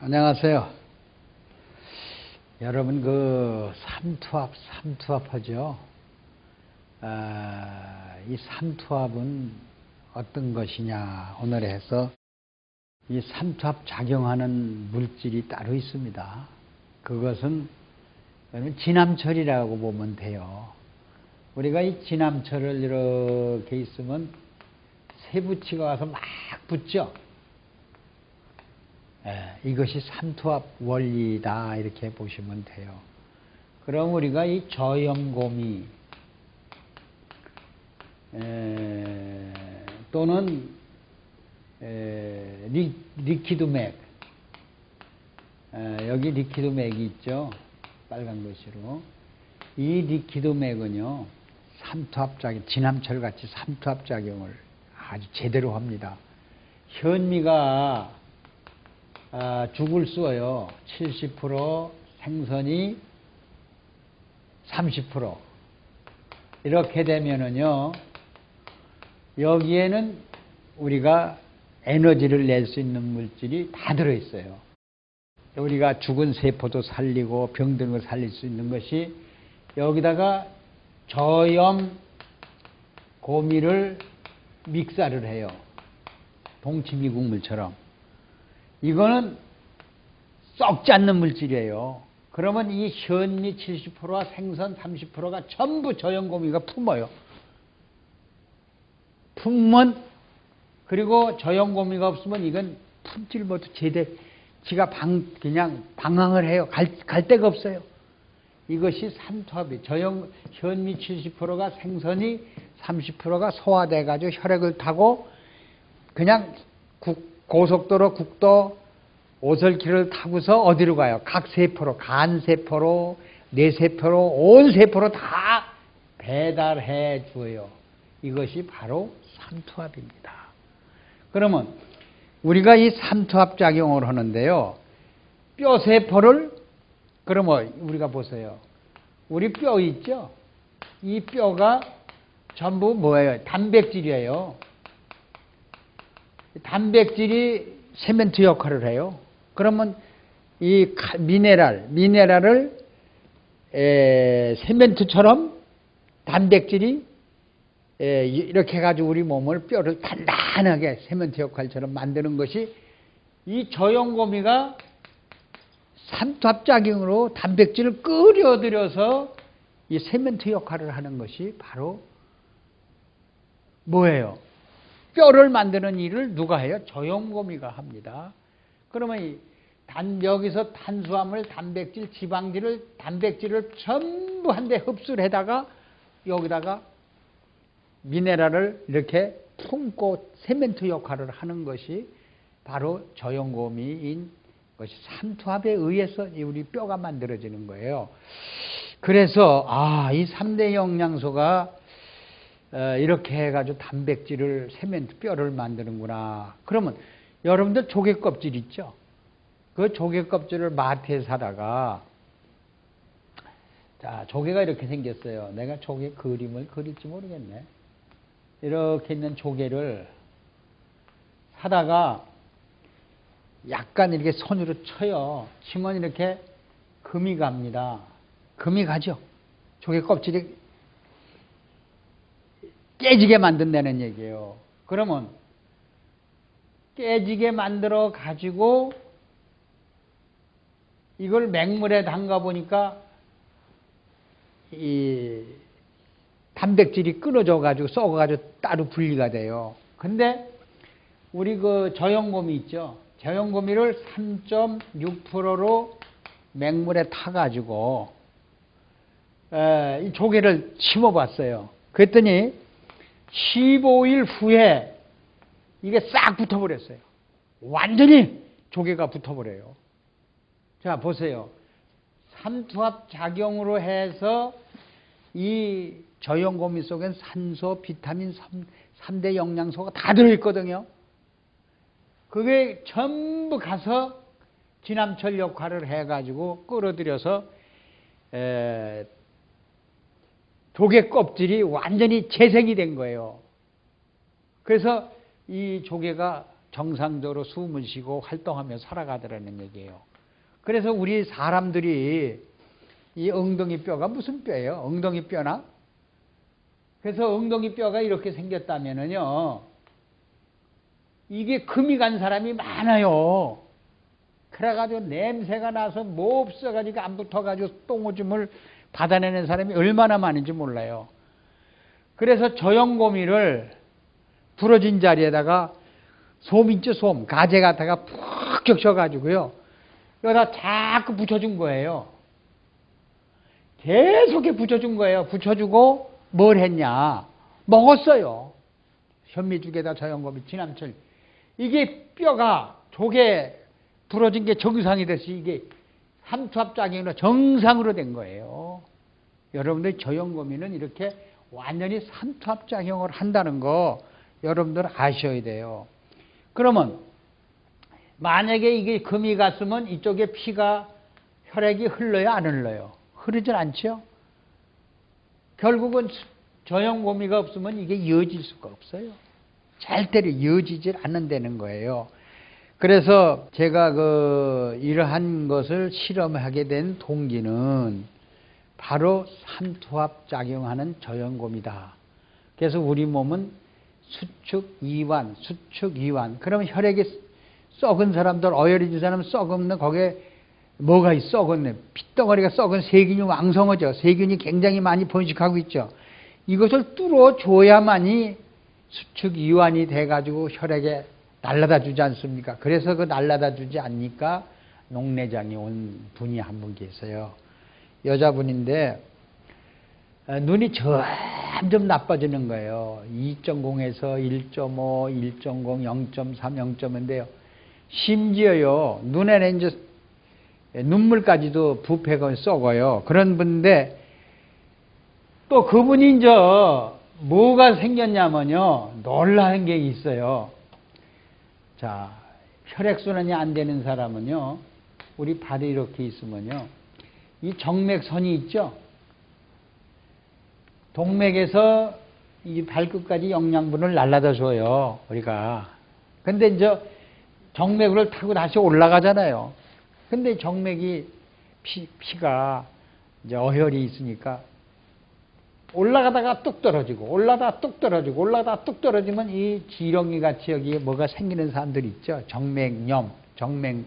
안녕하세요. 여러분 삼투압 하죠. 이 삼투압은 어떤 것이냐 오늘 해서 이 삼투압 작용하는 물질이 따로 있습니다. 그것은 진함철이라고 보면 돼요. 우리가 이 진함철을 이렇게 있으면 세부치가 와서 막 붙죠. 이것이 삼투압 원리다 이렇게 보시면 돼요. 그럼 우리가 이 저염고미 또는 리퀴드맥, 여기 리퀴드맥이 있죠. 빨간 것으로. 이 리퀴드맥은요 삼투압작용, 진함철같이 삼투압작용을 아주 제대로 합니다. 현미가 죽을 쏘요. 70%, 생선이 30%. 이렇게 되면은요, 여기에는 우리가 에너지를 낼 수 있는 물질이 다 들어있어요. 우리가 죽은 세포도 살리고 병든 걸 살릴 수 있는 것이 여기다가 저염 고미를 믹사를 해요. 동치미국물처럼. 이거는 썩지 않는 물질이에요. 그러면 이 현미 70%와 생선 30%가 전부 저염고미가 품어요. 품면, 그리고 저염고미가 없으면 이건 품질 못해 지가 그냥 방황을 해요. 갈 데가 없어요. 이것이 삼투압이 현미 70%가 생선이 30%가 소화돼가지고 혈액을 타고 그냥 고속도로, 국도, 오솔길을 타고서 어디로 가요? 각 세포로, 간세포로, 뇌세포로, 온 세포로 다 배달해 줘요. 이것이 바로 삼투압입니다. 그러면 우리가 이 삼투압 작용을 하는데요. 뼈세포를, 그러면 우리가 보세요. 우리 뼈 있죠? 이 뼈가 전부 뭐예요? 단백질이에요. 단백질이 세멘트 역할을 해요. 그러면 이 미네랄을 세멘트처럼 단백질이 이렇게 해가지고 우리 몸을 뼈를 단단하게 세멘트 역할처럼 만드는 것이 이 저염고미가 삼투압작용으로 단백질을 끓여들여서 이 세멘트 역할을 하는 것이 바로 뭐예요? 뼈를 만드는 일을 누가 해요? 저염고미가 합니다. 그러면 여기서 탄수화물, 단백질, 단백질을 전부 한데 흡수를 해다가 여기다가 미네랄을 이렇게 품고 세멘트 역할을 하는 것이 바로 저염고미인 것이 삼투압에 의해서 우리 뼈가 만들어지는 거예요. 그래서 이 3대 영양소가 이렇게 해가지고 단백질을 세멘트 뼈를 만드는구나. 그러면 여러분들 조개 껍질 있죠? 그 조개 껍질을 마트에 사다가 조개가 이렇게 생겼어요. 내가 조개 그림을 그릴지 모르겠네. 이렇게 있는 조개를 사다가 약간 이렇게 손으로 쳐요. 치면 이렇게 금이 갑니다. 금이 가죠. 조개 껍질이 깨지게 만든다는 얘기예요. 그러면 깨지게 만들어 가지고 이걸 맹물에 담가 보니까 이 단백질이 끊어져 가지고 썩어 가지고 따로 분리가 돼요. 근데 우리 저염고미 있죠. 저염고미를 3.6%로 맹물에 타 가지고 이 조개를 심어 봤어요. 그랬더니 15일 후에 이게 싹 붙어버렸어요. 완전히 조개가 붙어버려요. 자, 보세요. 삼투압 작용으로 해서 이 저염고미 속엔 산소, 비타민, 3대 영양소가 다 들어있거든요. 그게 전부 가서 진함철 역할을 해가지고 끌어들여서 조개 껍질이 완전히 재생이 된 거예요. 그래서 이 조개가 정상적으로 숨을 쉬고 활동하며 살아가더라는 얘기예요. 그래서 우리 사람들이 이 엉덩이 뼈가 무슨 뼈예요? 엉덩이 뼈나? 그래서 엉덩이 뼈가 이렇게 생겼다면은요, 이게 금이 간 사람이 많아요. 그래가지고 냄새가 나서 뭐 없어가지고 안 붙어가지고 똥오줌을 받아내는 사람이 얼마나 많은지 몰라요. 그래서 저염고미를 부러진 자리에다가 솜 있죠, 솜. 가재 갖다가 푹 적셔가지고요, 여기다 자꾸 붙여준 거예요. 계속 붙여준 거예요. 붙여주고 뭘 했냐? 먹었어요. 현미죽에다 저염고미, 진함철. 이게 뼈가 조개 부러진 게 정상이 됐이 이게 삼투압작용으로 정상으로 된 거예요. 여러분들 저염고미는 이렇게 완전히 삼투압작용을 한다는 거 여러분들 아셔야 돼요. 그러면 만약에 이게 금이 갔으면 이쪽에 피가, 혈액이 흘러요, 안 흘러요? 흐르질 않죠? 결국은 저염고미가 없으면 이게 이어질 수가 없어요. 절대로 이어지질 않는다는 거예요. 그래서 제가 이러한 것을 실험하게 된 동기는 바로 삼투압 작용하는 저염고미다. 그래서 우리 몸은 수축, 이완, 수축, 이완. 그러면 혈액이 썩은 사람들, 어혈해진 사람 썩은 거기에 뭐가 썩었네. 핏덩어리가 썩은 세균이 왕성하죠. 세균이 굉장히 많이 번식하고 있죠. 이것을 뚫어줘야만이 수축, 이완이 돼가지고 혈액에 날라다 주지 않습니까? 그래서 그 날라다 주지 않으니까 녹내장이 온 분이 한 분 계세요. 여자분인데 눈이 점점 나빠지는 거예요. 2.0에서 1.5, 1.0, 0.3, 0.인데요. 심지어요, 눈에는 이제 눈물까지도 부패가 썩어요. 그런 분인데 또 그분이 이제 뭐가 생겼냐면요, 놀라운 게 있어요. 자, 혈액순환이 안 되는 사람은요, 우리 발이 이렇게 있으면요, 이 정맥선이 있죠? 동맥에서 이 발끝까지 영양분을 날라다 줘요, 우리가. 근데 이제 정맥을 타고 다시 올라가잖아요. 근데 정맥이 피가 이제 어혈이 있으니까 올라가다가 뚝 떨어지고, 올라가다가 뚝 떨어지고, 올라가다가 뚝 떨어지면 이 지렁이 같이 여기에 뭐가 생기는 사람들이 있죠. 정맥염, 정맥류,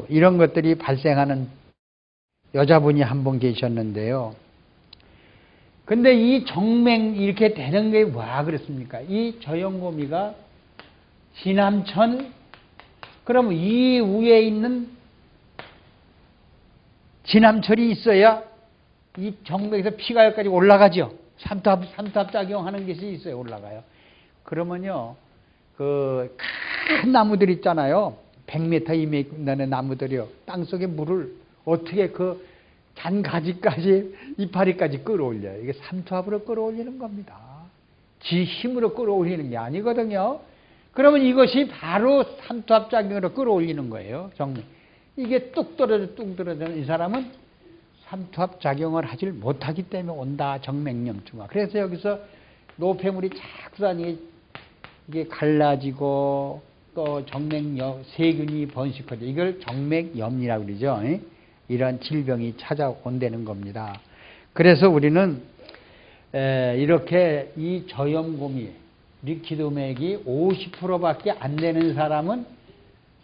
이런 것들이 발생하는 여자분이 한 분 계셨는데요. 근데 이 정맥 이렇게 되는 게 와 그랬습니까? 이 저염고미가 진함천, 그럼 이 위에 있는 진함철이 있어야 이 정맥에서 피가 여기까지 올라가죠. 삼투압 작용하는 것이 있어요. 올라가요. 그러면요, 그 큰 나무들 있잖아요. 100m, 2m의 나무들이요. 땅속에 물을 어떻게 그 잔가지까지, 이파리까지 끌어올려요. 이게 삼투압으로 끌어올리는 겁니다. 지 힘으로 끌어올리는 게 아니거든요. 그러면 이것이 바로 삼투압 작용으로 끌어올리는 거예요. 정맥. 이게 뚝 떨어져 이 사람은 삼투압 작용을 하질 못하기 때문에 온다. 정맥염증화. 그래서 여기서 노폐물이 자꾸 이게 갈라지고 또 정맥염, 세균이 번식하죠. 이걸 정맥염이라고 그러죠. 이런 질병이 찾아온다는 겁니다. 그래서 우리는 이렇게 이 저염고미, 리퀴드맥이 50%밖에 안 되는 사람은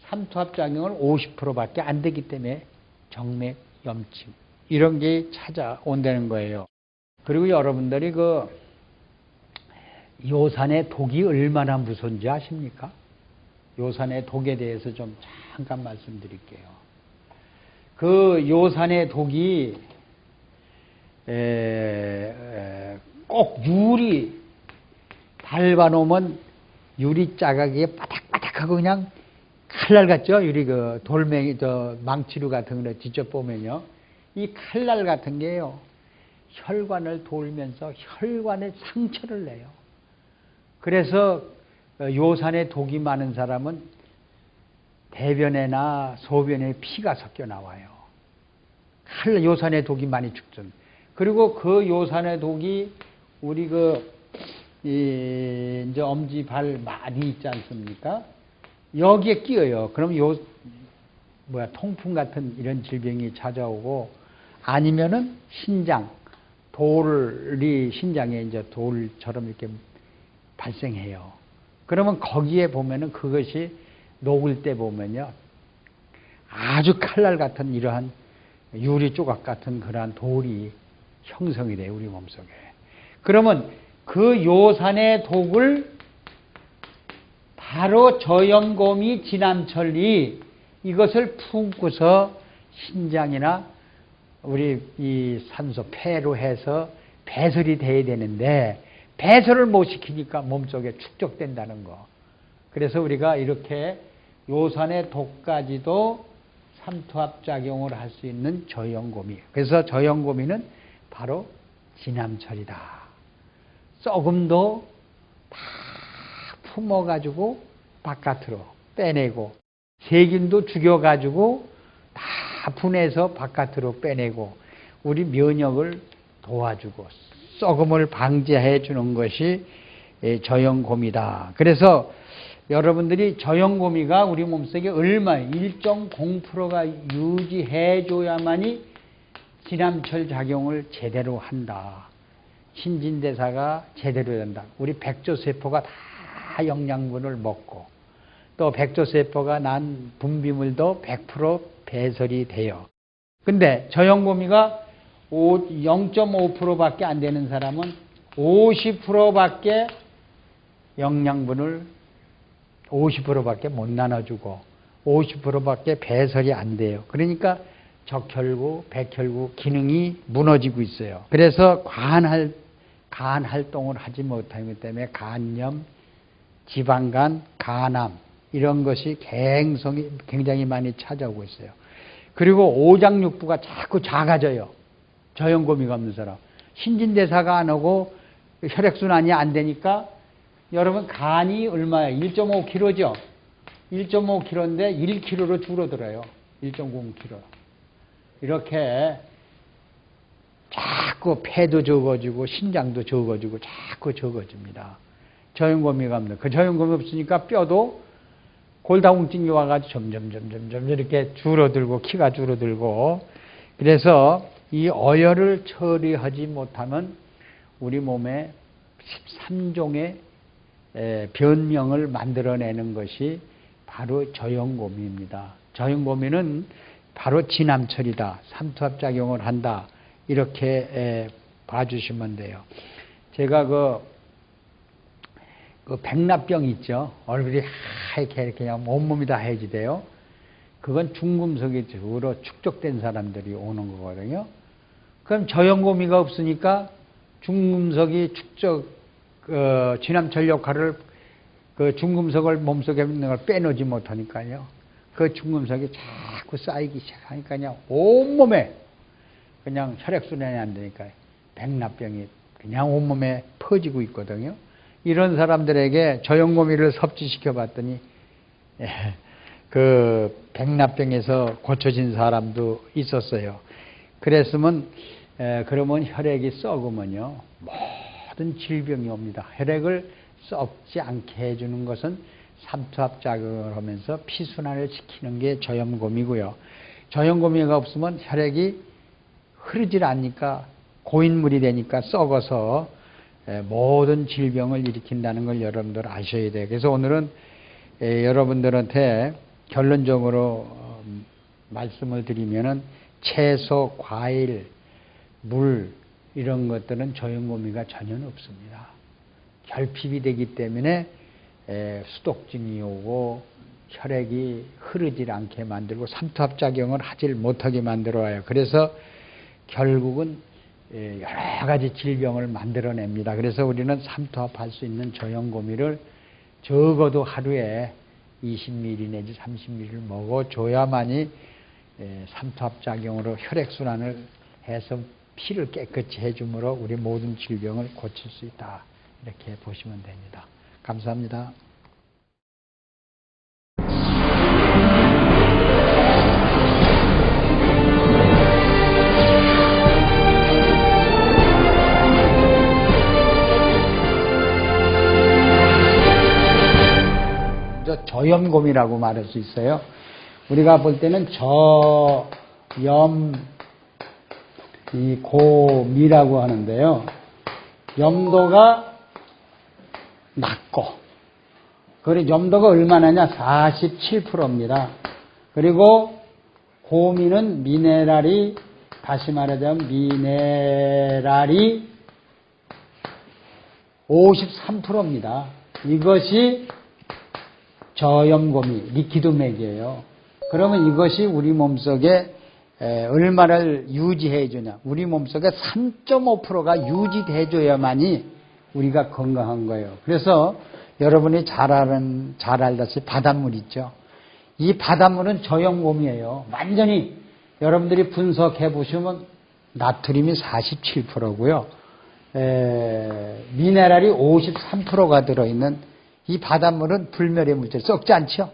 삼투압 작용을 50%밖에 안 되기 때문에 정맥염증, 이런 게 찾아온다는 거예요. 그리고 여러분들이 그 요산의 독이 얼마나 무서운지 아십니까? 요산의 독에 대해서 좀 잠깐 말씀드릴게요. 그 요산의 독이 꼭 유리 밟아놓으면 유리 자각이 바닥바닥하고 그냥 칼날 같죠? 유리 그 돌멩이, 망치류 같은 거 직접 보면요. 이 칼날 같은 게요, 혈관을 돌면서 혈관에 상처를 내요. 그래서 요산에 독이 많은 사람은 대변에나 소변에 피가 섞여 나와요. 요산에 독이 많이 죽죠. 그리고 그 요산의 독이 우리 이제 엄지발 많이 있지 않습니까? 여기에 끼어요. 그럼 통풍 같은 이런 질병이 찾아오고, 아니면은 신장, 신장에 이제 돌처럼 이렇게 발생해요. 그러면 거기에 보면은 그것이 녹을 때 보면요, 아주 칼날 같은 이러한 유리 조각 같은 그러한 돌이 형성이 돼요, 우리 몸속에. 그러면 그 요산의 독을 바로 저염고미 진암철이 이것을 품고서 신장이나 우리 이 산소, 폐로 해서 배설이 돼야 되는데, 배설을 못 시키니까 몸속에 축적된다는 거. 그래서 우리가 이렇게 요산의 독까지도 삼투압작용을 할 수 있는 저염고미. 그래서 저염고미는 바로 진암철이다. 썩음도 다 품어가지고 바깥으로 빼내고, 세균도 죽여가지고 다 분해서 바깥으로 빼내고, 우리 면역을 도와주고 썩음을 방지해 주는 것이 저염고미다. 그래서 여러분들이 저염고미가 우리 몸속에 얼마 1.0%가 유지해 줘야만이 진암철 작용을 제대로 한다. 신진대사가 제대로 된다. 우리 백조세포가 다 영양분을 먹고, 또 백조세포가 난 분비물도 100% 배설이 돼요. 근데 저염고미가 0.5%밖에 안 되는 사람은 50%밖에 영양분을 50%밖에 못 나눠주고 50%밖에 배설이 안 돼요. 그러니까 적혈구, 백혈구 기능이 무너지고 있어요. 그래서 간 활동을 하지 못하기 때문에 간염, 지방간, 간암 이런 것이 굉장히 많이 찾아오고 있어요. 그리고 오장육부가 자꾸 작아져요. 저염고미가 없는 사람. 신진대사가 안 오고 혈액순환이 안 되니까, 여러분 간이 얼마예요? 1.5kg죠? 1.5kg인데 1kg로 줄어들어요. 1.0kg. 이렇게 자꾸 폐도 적어지고 신장도 적어지고 자꾸 적어집니다. 저염고미가 없는. 그 저염고미 없으니까 뼈도 골다공증이 와가지고 점점 이렇게 줄어들고 키가 줄어들고, 그래서 이 어혈을 처리하지 못하면 우리 몸에 13종의 변명을 만들어내는 것이 바로 저염고미입니다. 저염고미는 바로 진암철이다. 삼투압작용을 한다. 이렇게 봐주시면 돼요. 제가 그 백납병 있죠. 얼굴이 하얗게 이렇게 그냥 온몸이 다 하얘지대요. 그건 중금속이 주로 축적된 사람들이 오는 거거든요. 그럼 저염고미가 없으니까 중금속이 진암철 역할을, 그 중금속을 몸속에 있는 걸 빼놓지 못하니까요. 그 중금속이 자꾸 쌓이기 시작하니까 그냥 온몸에 그냥 혈액순환이 안 되니까 백납병이 그냥 온몸에 퍼지고 있거든요. 이런 사람들에게 저염고미를 섭취시켜 봤더니 그 백납병에서 고쳐진 사람도 있었어요. 그랬으면 그러면 혈액이 썩으면요 모든 질병이 옵니다. 혈액을 썩지 않게 해주는 것은 삼투압작용을 하면서 피순환을 시키는 게 저염고미고요. 저염고미가 없으면 혈액이 흐르질 않으니까 고인물이 되니까 썩어서 모든 질병을 일으킨다는 걸 여러분들 아셔야 돼요. 그래서 오늘은 여러분들한테 결론적으로 말씀을 드리면은 채소, 과일, 물 이런 것들은 저염고미가 전혀 없습니다. 결핍이 되기 때문에 수독증이 오고 혈액이 흐르질 않게 만들고 삼투압작용을 하질 못하게 만들어와요. 그래서 결국은 여러 가지 질병을 만들어냅니다. 그래서 우리는 삼투압할 수 있는 저염고미를 적어도 하루에 20ml 내지 30ml를 먹어줘야만이 삼투압작용으로 혈액순환을 해서 피를 깨끗이 해주므로 우리 모든 질병을 고칠 수 있다. 이렇게 보시면 됩니다. 감사합니다. 저염곰이라고 말할 수 있어요. 우리가 볼 때는 곰이라고 하는데요. 염도가 낮고, 그리고 염도가 얼마나냐? 47%입니다. 그리고 고미는 미네랄이, 다시 말하자면 미네랄이 53%입니다. 이것이 저염고미, 리퀴드맥이에요. 그러면 이것이 우리 몸속에 얼마를 유지해 주냐? 우리 몸속에 3.5%가 유지돼 줘야만이 우리가 건강한 거예요. 그래서 여러분이 잘 알다시피 바닷물 있죠. 이 바닷물은 저염곰이에요. 완전히 여러분들이 분석해 보시면 나트륨이 47%고요. 미네랄이 53%가 들어있는 이 바닷물은 불멸의 물질, 썩지 않죠?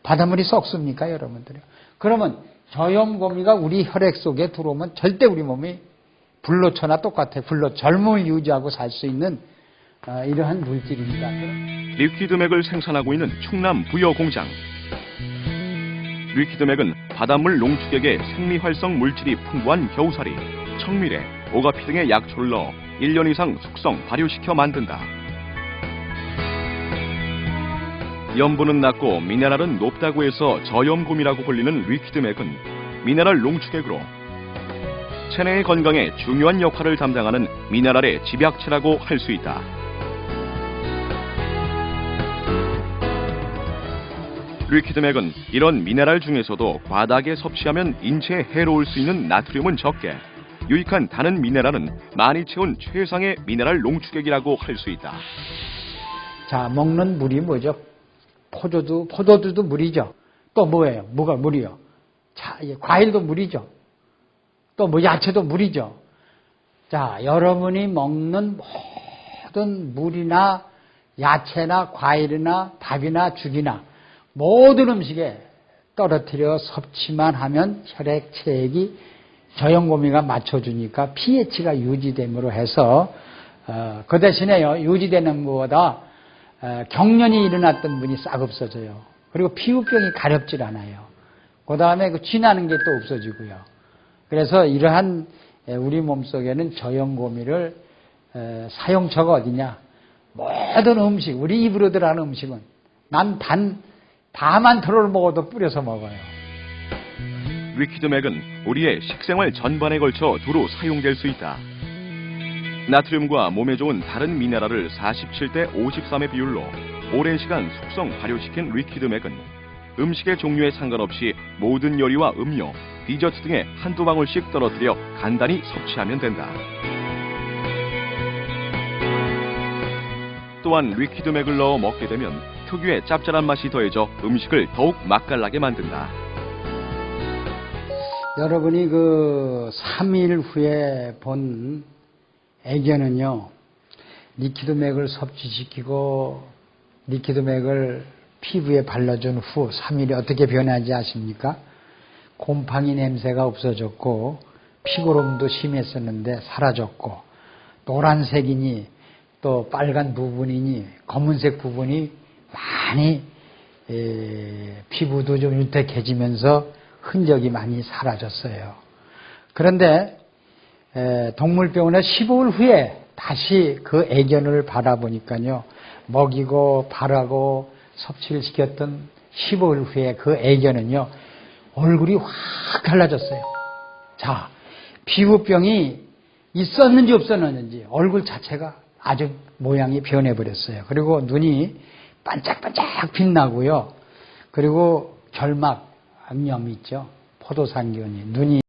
바닷물이 썩습니까, 여러분들이? 그러면 저염고미가 우리 혈액 속에 들어오면 절대 우리 몸이 불로초나 똑같아요. 젊음을 유지하고 살 수 있는 이러한 물질입니다. 리퀴드맥을 생산하고 있는 충남 부여공장. 리퀴드맥은 바닷물 농축액에 생리활성 물질이 풍부한 겨우살이, 청미래, 오가피 등의 약초를 넣어 1년 이상 숙성, 발효시켜 만든다. 염분은 낮고 미네랄은 높다고 해서 저염곰이라고 불리는 리퀴드맥은 미네랄 농축액으로 체내의 건강에 중요한 역할을 담당하는 미네랄의 집약체라고 할 수 있다. 리퀴드맥은 이런 미네랄 중에서도 과다하게 섭취하면 인체에 해로울 수 있는 나트륨은 적게, 유익한 다른 미네랄은 많이 채운 최상의 미네랄 농축액이라고 할 수 있다. 자, 먹는 물이 뭐죠? 포도주도 물이죠. 또 뭐예요? 뭐가 물이요? 자, 과일도 물이죠. 또 뭐 야채도 물이죠. 자, 여러분이 먹는 모든 물이나 야채나 과일이나 밥이나 죽이나 모든 음식에 떨어뜨려 섭취만 하면 혈액 체액이 저염고미가 맞춰주니까 pH가 유지됨으로 해서 그 대신에요, 유지되는 것보다 경련이 일어났던 분이 싹 없어져요. 그리고 피부병이 가렵질 않아요. 그 다음에 쥐나는 게 또 없어지고요. 그래서 이러한 우리 몸속에는 저염고미를 사용처가 어디냐? 모든 음식, 우리 입으로 들어가는 음식은 난 다만 털을 먹어도 뿌려서 먹어요. 리퀴드맥은 우리의 식생활 전반에 걸쳐 두루 사용될 수 있다. 나트륨과 몸에 좋은 다른 미네랄을 47대 53의 비율로 오랜 시간 숙성 발효시킨 리퀴드맥은 음식의 종류에 상관없이 모든 요리와 음료, 디저트 등에 한두 방울씩 떨어뜨려 간단히 섭취하면 된다. 또한 리퀴드맥을 넣어 먹게 되면 특유의 짭짤한 맛이 더해져 음식을 더욱 맛깔나게 만든다. 여러분이 3일 후에 본 애견은요, 리퀴드맥을 섭취시키고 리퀴드맥을 피부에 발라준 후 3일이 어떻게 변하지 아십니까? 곰팡이 냄새가 없어졌고 피고름도 심했었는데 사라졌고, 노란색이니 또 빨간 부분이니 검은색 부분이 많이 피부도 좀 윤택해지면서 흔적이 많이 사라졌어요. 그런데 동물병원에 15일 후에 다시 그 애견을 바라보니까요, 먹이고 바라고 섭취를 시켰던 15일 후에 그 애견은요, 얼굴이 확 달라졌어요. 자, 피부병이 있었는지 없었는지 얼굴 자체가 아주 모양이 변해버렸어요. 그리고 눈이 반짝반짝 빛나고요. 그리고 결막, 암염 있죠. 포도상균이 눈이